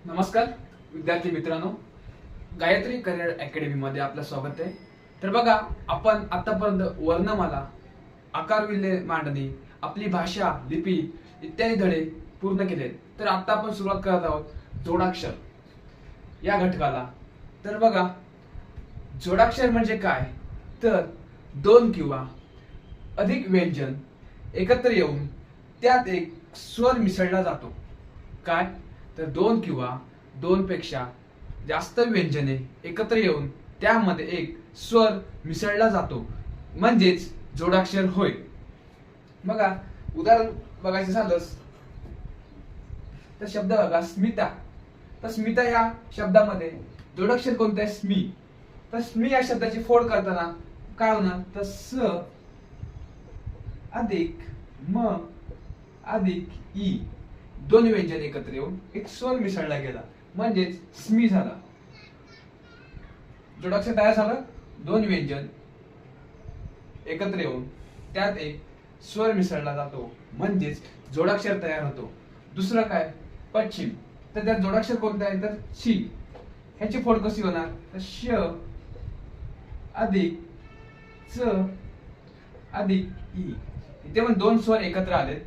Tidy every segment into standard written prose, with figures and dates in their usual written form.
नमस्कार विद्यार्थी मित्रांनो, गायत्री करिअर अकॅडमी मध्ये आपलं स्वागत आहे। तर बघा, आपण आतापर्यंत वर्णमाला, आकारविल्हे मांडणी, आपली भाषा, लिपी इत्यादी धडे पूर्ण केले। तर आता आपण सुरुवात करत आहोत जोडाक्षर या घटकाला। तर बघा, जोडाक्षर म्हणजे काय, तर दोन किंवा अधिक व्यंजन एकत्र येऊन त्यात एक स्वर मिसळला जातो। काय, तर दोन किंवा दोन पेक्षा जास्त व्यंजने एकत्र येऊन त्यामध्ये एक स्वर मिसळला जातो, म्हणजेच जोडाक्षर होय। बघा, उदाहरण बघायचं झालंच तर शब्द बघा, स्मिता। तर स्मिता या शब्दामध्ये जोडाक्षर कोणतं आहे? स्मी। तर स्मी या शब्दाची फोड करताना काय होणार, तर स अधिक म अधिक ई दोन व्यंजन एकत्र येऊन एक स्वर मिसळला गेला, म्हणजेच स्मी झाला। जोडाक्षर तयार झालं, दोन व्यंजन एकत्र येऊन त्यात एक स्वर मिसळला जातो, म्हणजेच जोडाक्षर तयार होतो। दुसरं काय, पश्चिम। तर त्यात जोडाक्षर कोणतं आहे, तर शी। ह्याची फोड कशी होणार, तर श अधिक च अधिक ई। इथे पण दोन स्वर एकत्र आले,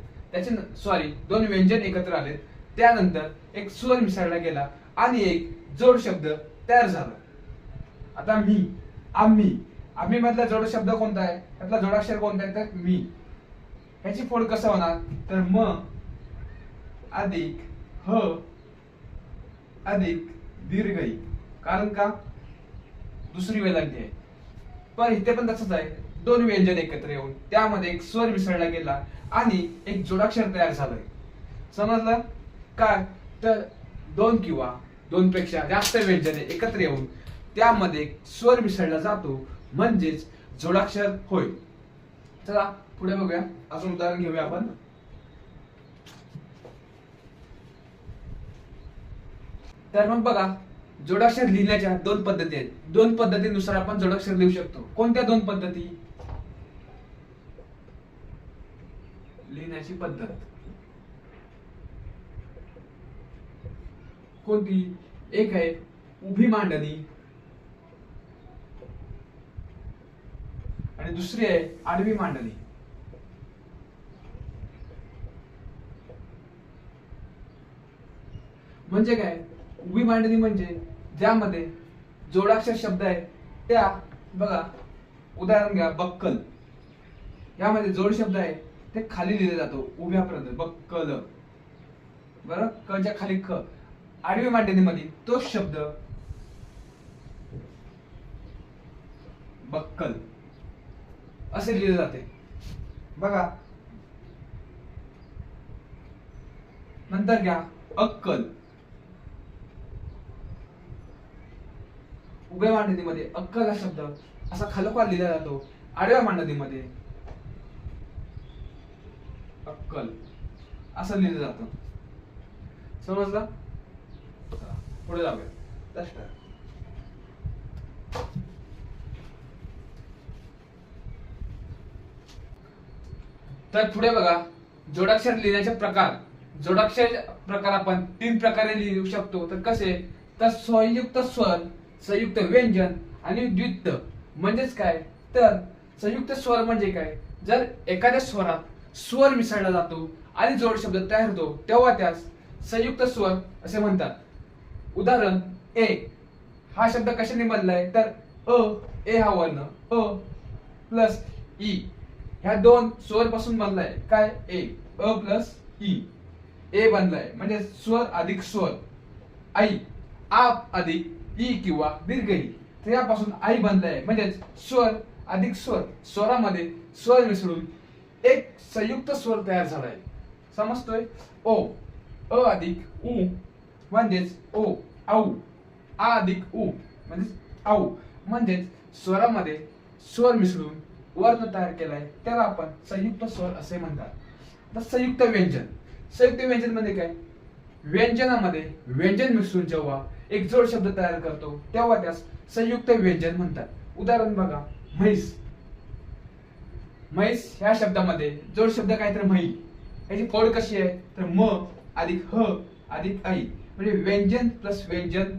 दोन व्यंजन एकत्र आले, त्यानंतर एक स्वर मिसळला गेला आणि एक जोड शब्द तयार झाला। आता मी, आम्ही। आम्ही मधला जोड शब्द कोणता आहे, त्यातला जोडाक्षर कोणता आहे, तर मी। ह्याची फोड कसं होणार, तर म अधिक ह अधिक दीर्घ ई। कारण का, दुसरी वेलांटी आहे। पण इथे पण तसंच आहे, दोन व्यंजन एकत्र येऊन त्यामध्ये एक स्वर मिसळला गेला आणि एक जोडाक्षर तयार झालंय। समजलं काय, तर दोन किंवा दोन पेक्षा जास्त व्यंजने एकत्र येऊन त्यामध्ये एक स्वर मिसळला जातो, म्हणजेच जोडाक्षर होय। चला पुढे बघूया, अजून उदाहरण घेऊया आपण। तर मग बघा, जोडाक्षर लिहिण्याच्या दोन पद्धती आहेत। दोन पद्धतीनुसार आपण जोडाक्षर लिहू शकतो। कोणत्या दोन पद्धती? लिहिण्याची पद्धत कोणती? एक आहे उभी मांडणी आणि दुसरी आहे आडवी मांडणी। म्हणजे काय, उभी मांडणी म्हणजे ज्यामध्ये जोडाक्षर शब्द आहे त्या, बघा उदाहरण घ्या, बक्कल। यामध्ये जोड शब्द आहे ते खाली लिहिले जातो उभ्यापर्यंत, बक्कल। बरं, कच्या खाली ख। आडवी मांडणीमध्ये तो शब्द बक्कल असे लिहिले जाते। बघा, नंतर घ्या अक्कल। उभ्या मांडणीमध्ये अक्कल हा शब्द असा खालोखाल लिहिला जातो, आडव्या मांडणीमध्ये अक्कल असं लिहिलं जातं। समजलं? पुढे जाऊया। तर पुढे बघा, जोडाक्षर लिहिण्याचे प्रकार। जोडाक्षर प्रकार आपण तीन प्रकारे लिहू शकतो। तर कसे, तर संयुक्त स्वर, संयुक्त व्यंजन आणि द्वित्व। म्हणजेच काय, तर संयुक्त स्वर म्हणजे काय, जर एखाद्या स्वरात स्वर मिसळला जातो आणि जोड शब्द तयार होतो तेव्हा त्यास संयुक्त स्वर असे म्हणतात। उदाहरण, ए हा शब्द कशाने बनलाय, तर ए हा वर्ण अ प्लस ई ह्या दोन स्वर पासून बनलाय। काय, ए अ प्लस ई, ए बनलाय म्हणजे स्वर अधिक स्वर। आई, आ अधिक ई किंवा दीर्घ ई, तर यापासून आई बनलाय म्हणजे स्वर अधिक स्वर। स्वरामध्ये स्वर मिसळून एक संयुक्त स्वर तयार झालाय। समजतोय? ओ, अ अधिक उ म्हणजेच ओ, आऊ। आ अधिक उ म्हणजेच आऊ, म्हणजेच स्वरामध्ये स्वर मिसळून वर्ण तयार केलाय, त्याला आपण संयुक्त स्वर असे म्हणतात। तर संयुक्त व्यंजन, संयुक्त व्यंजन म्हणजे काय, व्यंजनामध्ये व्यंजन मिसळून जेव्हा एक जोड शब्द तयार करतो तेव्हा त्यास संयुक्त व्यंजन म्हणतात। उदाहरण बघा, म्हैस। म्हैस ह्या शब्दामध्ये जोड शब्द काय, तर म्है। याची फोड कशी आहे, तर म अधिक ह अधिक आई म्हणजे व्यंजन प्लस व्यंजन,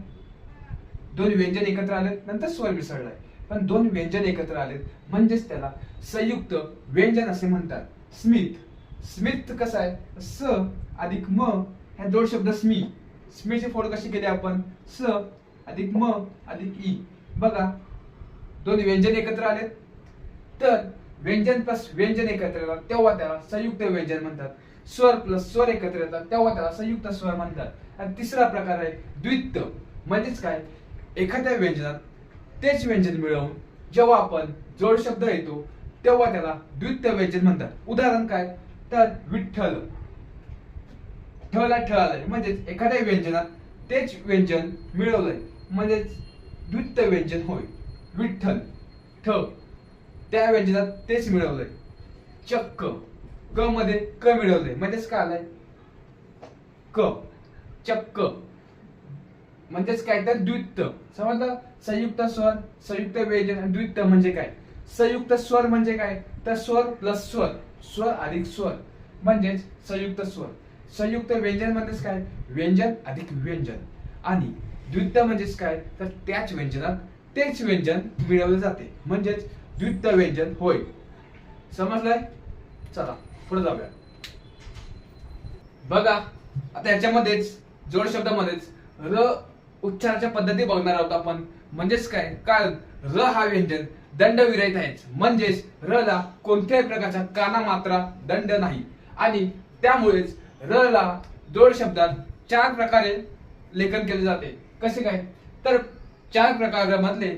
दोन व्यंजन एकत्र आले नंतर स्वर मिसळलाय, पण दोन व्यंजन एकत्र आले म्हणजेच त्याला संयुक्त व्यंजन असे म्हणतात. स्मित, स्मित कसं आहे, स अधिक म ह्या जोड शब्द स्मी, स्मीची फोड कशी केली आपण, स अधिक म अधिक ई. बघा दोन व्यंजन एकत्र आले तर व्यंजन प्लस व्यंजन एकत्र येतात तेव्हा त्याला संयुक्त व्यंजन म्हणतात. स्वर प्लस स्वर एकत्र येतात तेव्हा त्याला संयुक्त स्वर म्हणतात. आणि तिसरा प्रकार आहे द्वित्व, म्हणजेच काय, एखाद्या व्यंजनात तेच व्यंजन मिळवून जेव्हा आपण जोड शब्द येतो तेव्हा त्याला द्वित्व व्यंजन म्हणतात. उदाहरण काय, तर विठ्ठल, ठ ला ठ आलाय म्हणजेच एखाद्या व्यंजनात तेच व्यंजन मिळवलंय म्हणजेच द्वित्व व्यंजन होय. विठ्ठल, ठ त्या व्यंजनात तेच मिळवलंय. चक्क, क मध्ये क मिळवलंय म्हणजेच काय आलंय, क, चक्क म्हणजेच काय तर द्वित्व. समजलं, संयुक्त स्वर, संयुक्त व्यंजन आणि द्वित्व म्हणजे काय. संयुक्त स्वर म्हणजे काय, तर स्वर प्लस स्वर, स्वर अधिक स्वर म्हणजेच संयुक्त स्वर. संयुक्त व्यंजन म्हणजेच काय, व्यंजन अधिक व्यंजन. आणि द्वित्व म्हणजेच काय, तर त्याच व्यंजनात तेच व्यंजन मिळवले जाते म्हणजेच द्वित्व व्यंजन होय. समजलंय, चला पुढे जाऊया. बघा आता याच्यामध्येच जोड शब्दामध्येच र उच्चाराच्या पद्धती बघणार आहोत आपण. म्हणजेच काय, कारण र हा व्यंजन दंड विरहित आहे म्हणजेच र ला कोणत्याही प्रकारचा काना मात्रा दंड नाही. आणि त्यामुळेच र ला जोड शब्दात चार प्रकारे लेखन केले जाते. कसे काय, तर चार प्रकारामधले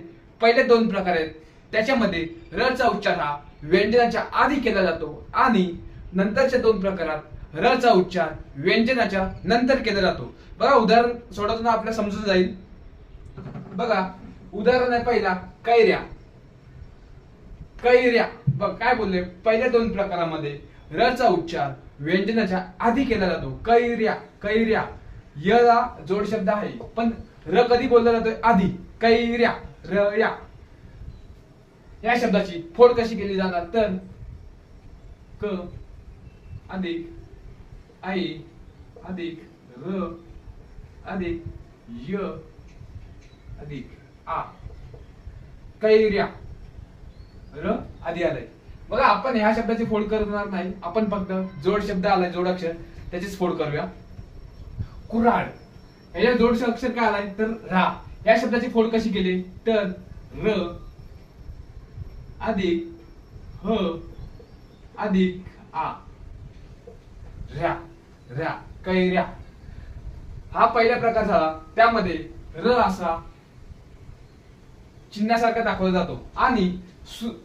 पहिले दोन प्रकार आहेत त्याच्यामध्ये र चा उच्चार हा व्यंजनाच्या आधी केला जातो आणि नंतरच्या दोन प्रकारात र चा उच्चार व्यंजनाच्या नंतर केला जातो. बघा उदाहरण सोडवताना आपल्याला समजून जाईल. बघा उदाहरण आहे पहिला, कैऱ्या, कैऱ्या. बघ काय बोलले, पहिल्या दोन प्रकारामध्ये र चा उच्चार व्यंजनाच्या आधी केला जातो. कैऱ्या, कैऱ्या, य ला जोड शब्द आहे पण र कधी बोलला जातोय, आधी. कैऱ्या, र या. या शब्दाची फोड कशी केली जाणार, तर क अधिक आई अधिक र अधिक य अधिक आ. कैऱ्या, र आधी आलाय. बघा आपण ह्या शब्दाची फोड करणार नाही, आपण फक्त जोड शब्द आलाय जोडाक्षर त्याचीच फोड करूया. कुऱ्हाड, ह्याच्या जोड अक्षर काय आलाय, तर रा. या शब्दाची फोड कशी केली, तर र अधिक ह अधिक आ. ऱ्या, ऱ्या, कैऱ्या. हा पहिला प्रकार झाला. त्यामध्ये र असा चिन्हासारखा दाखवला जातो आणि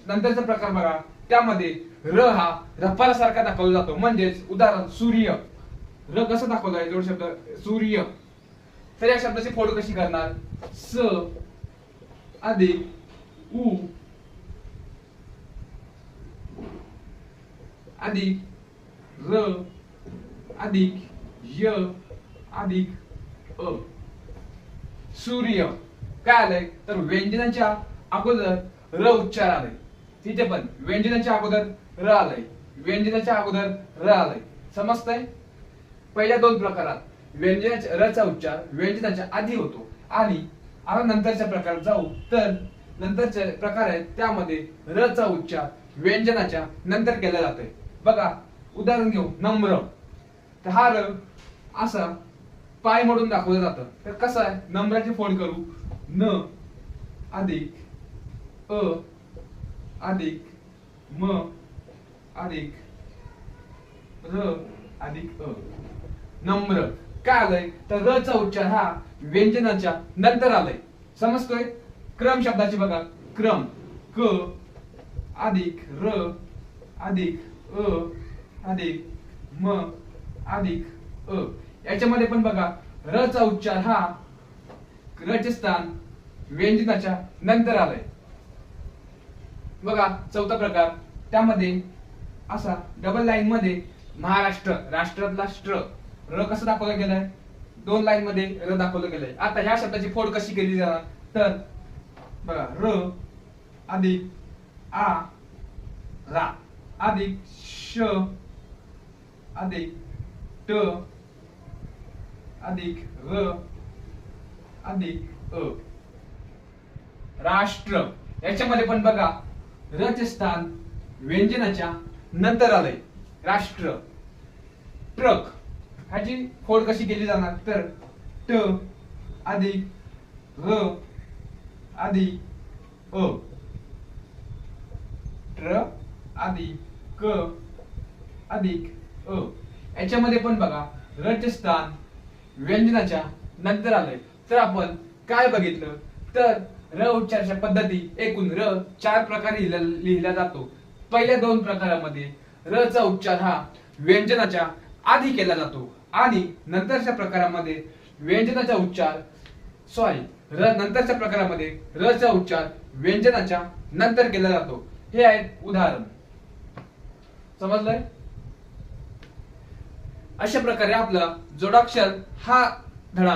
नंतरचा प्रकार बघा, त्यामध्ये र हा रफासारखा दाखवला जातो. म्हणजेच उदाहरण सूर्य, र कसं दाखवलाय जोड शब्द सूर्य. तर या शब्दाची फोड कशी करणार, स अधिक उ अधिक र अधिक य अधिक अ. सूर्य काय आलंय, तर व्यंजनाच्या अगोदर र उच्चार आलाय. तिथे पण व्यंजनाच्या अगोदर र आलंय, व्यंजनाच्या अगोदर र आलंय. समजतंय, पहिल्या दोन प्रकारात व्यंजनाच्या र चा उच्चार व्यंजनाच्या आधी होतो आणि आता नंतरच्या प्रकारात जाऊ तर नंतरचे प्रकार आहेत त्यामध्ये र चा उच्चार व्यंजनाच्या नंतर केला जातोय. बघा उदाहरण घेऊ, नम्र. तर हा र असा पाय मोडून दाखवलं जातं. तर कसं आहे, नम्राची फोड करू, न अधिक अ अधिक म अधिक र अधिक अ. नम्र काय आलंय, तर र चा उच्चार हा व्यंजनाच्या नंतर आलाय. समजतोय. क्रम शब्दाची बघा, क्रम, क अधिक र अधिक अ अधिक म अधिक अ. याच्यामध्ये पण बघा र चा उच्चार हा र चे स्थान व्यंजनाच्या नंतर आलंय. बघा चौथा प्रकार, त्यामध्ये असा डबल लाईन मध्ये महाराष्ट्र, राष्ट्रातला स्ट्र, र कसं दाखवलं गेलंय, दोन लाईन मध्ये र दाखवलं गेलंय. आता ह्या शब्दाची फोड कशी केली जाणार, तर बघा र अधिक आ रा अधिक श अधिक ट अधिक र अधिक अ. राष्ट्र याच्यामध्ये पण बघा र चे स्थान व्यंजनाच्या नंतर आलंय. राष्ट्र. ट्रक ह्याची फोड कशी केली जाणार तर ट अधिक र अधिक अ. ट्र अधिक क अधिक अ. याच्यामध्ये पण बघा र चे स्थान व्यंजनाच्या नंतर आलंय. तर आपण काय बघितलं तर र उच्चाराच्या पद्धती एकूण र 4 प्रकारे लिहिला जातो. पहिल्या 2 प्रकारामध्ये र चा उच्चार हा व्यंजनाच्या आधी केला जातो आणि नंतरच्या प्रकारामध्ये व्यंजनाचा उच्चार नंतरच्या प्रकारामध्ये र चा उच्चार व्यंजनाच्या नंतर केला जातो. हे आहे उदाहरण. समजलंय? अशा प्रकारे आपला जोडाक्षर हा धडा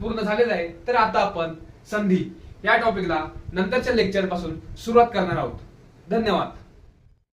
पूर्ण झालेला आहे. तर आता आपण संधी या टॉपिकला नंतरच्या लेक्चर पासून सुरुवात करणार आहोत. धन्यवाद.